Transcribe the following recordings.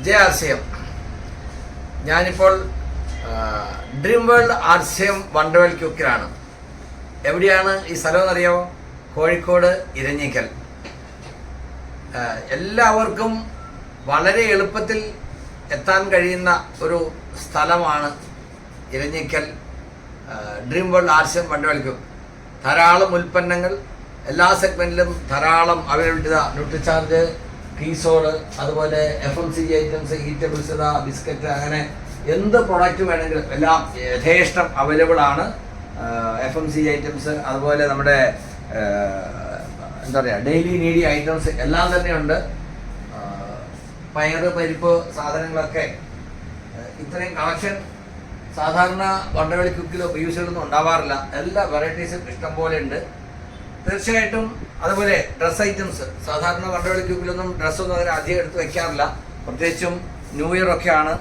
J R C M. ഞാനിപ്പോൾ dream world RCM wonder world ക്യൂക്കിലാണ്. എവിടെയാണ് ഈ സ്ഥലം എന്നറിയാമോ? കോഴിക്കോട് ഇരഞ്ഞിക്കൽ. എല്ലാവർക്കും വളരെ എളുപ്പത്തിൽ എത്താൻ കഴിയുന്ന ഒരു സ്ഥലമാണ് Eranhikkal dream world RCM wonder world ക്യൂക്ക്. ധാരാളം ഉൽപ്പന്നങ്ങൾ എല്ലാ സെഗ്മെൻറ്റിലും ധാരാളം അവൈലബിലിറ്റി. ന്യൂട്രിചാർജ്, കീസോള്, അതുപോലെ FMCG ഐറ്റംസ്, ഈറ്റബിൾസ്, ബിസ്ക്കറ്റ്, അങ്ങനെ എന്ത് പ്രൊഡക്റ്റ് വേണമെങ്കിലും എല്ലാം യഥേഷ്ടം അവൈലബിൾ ആണ്. FMCG ഐറ്റംസ്, അതുപോലെ നമ്മുടെ എന്താ പറയുക, ഡെയിലി നീഡി ഐറ്റംസ് എല്ലാം തന്നെയുണ്ട്. പയറ്, പരിപ്പ് സാധനങ്ങളൊക്കെ ഇത്രയും കളക്ഷൻ സാധാരണ വണ്ടർവേൾഡ് ക്യൂക്കിലോ യൂസിലൊന്നും ഉണ്ടാവാറില്ല. എല്ലാ വെറൈറ്റീസും ഇഷ്ടം പോലെ ഉണ്ട് തീർച്ചയായിട്ടും. അതുപോലെ ഡ്രസ് ഐറ്റംസ്, സാധാരണ വണ്ടർവേൾഡ് ക്യൂക്കിലൊന്നും ഡ്രസ്സൊന്നും അതിന് അധികം എടുത്ത് വെക്കാറില്ല. പ്രത്യേകിച്ചും ന്യൂ ഇയർ ഒക്കെയാണ്.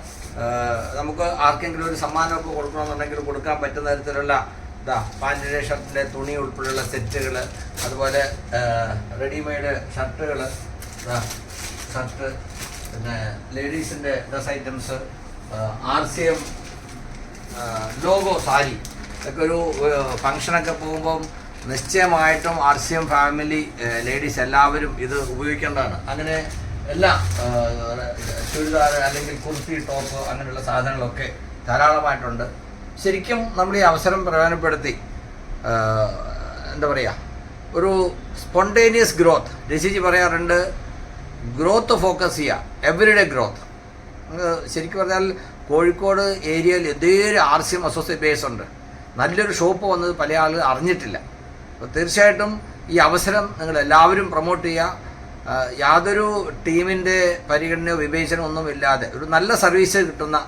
നമുക്ക് ആർക്കെങ്കിലും ഒരു സമ്മാനമൊക്കെ കൊടുക്കണമെന്നുണ്ടെങ്കിൽ കൊടുക്കാൻ പറ്റുന്ന തരത്തിലുള്ള പാൻറ്റിൻ്റെ, ഷർട്ടിൻ്റെ തുണി ഉൾപ്പെടെയുള്ള സെറ്റുകൾ, അതുപോലെ റെഡിമെയ്ഡ് ഷർട്ടുകൾ, ഷർട്ട്, പിന്നെ ലേഡീസിൻ്റെ dress items, RCM logo sari ഒക്കെ ഒരു ഫങ്ഷനൊക്കെ പോകുമ്പം നിശ്ചയമായിട്ടും RCM ഫാമിലി ലേഡീസ് എല്ലാവരും ഇത് ഉപയോഗിക്കേണ്ടതാണ്. അങ്ങനെ എല്ലാം ചുരിദാർ അല്ലെങ്കിൽ കുർത്തി, ടോപ്പ്, അങ്ങനെയുള്ള സാധനങ്ങളൊക്കെ ധാരാളമായിട്ടുണ്ട്. ശരിക്കും നമ്മൾ ഈ അവസരം പ്രയോജനപ്പെടുത്തി എന്താ പറയുക, ഒരു സ്പോണ്ടേനിയസ് ഗ്രോത്ത്, രശിജി പറയാറുണ്ട്, ഗ്രോത്ത് ഫോക്കസ് ചെയ്യുക, എവരിഡേ ഗ്രോത്ത്. ശരിക്കും പറഞ്ഞാൽ കോഴിക്കോട് ഏരിയയിൽ എന്തേലും RCM അസോസിയേറ്റ് ബേസ് ഉണ്ട്. നല്ലൊരു ഷോപ്പ് വന്നത് പല ആളുകൾ അറിഞ്ഞിട്ടില്ല. അപ്പോൾ തീർച്ചയായിട്ടും ഈ അവസരം നിങ്ങൾ എല്ലാവരും പ്രൊമോട്ട് ചെയ്യുക. യാതൊരു ടീമിൻ്റെ പരിഗണനയോ വിവേചനമോ ഒന്നും ഇല്ലാതെ ഒരു നല്ല സർവീസ് കിട്ടുന്ന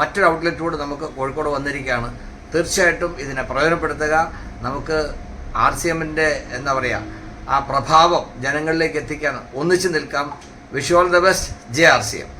മറ്റൊരു ഔട്ട്ലെറ്റോട് നമുക്ക് കോഴിക്കോട് വന്നിരിക്കുകയാണ്. തീർച്ചയായിട്ടും ഇതിനെ പ്രയോജനപ്പെടുത്തുക. നമുക്ക് RCMൻ്റെ എന്താ പറയുക, ആ പ്രഭാവം ജനങ്ങളിലേക്ക് എത്തിക്കാൻ ഒന്നിച്ചു നിൽക്കാം. Wish you all the best. JRCM.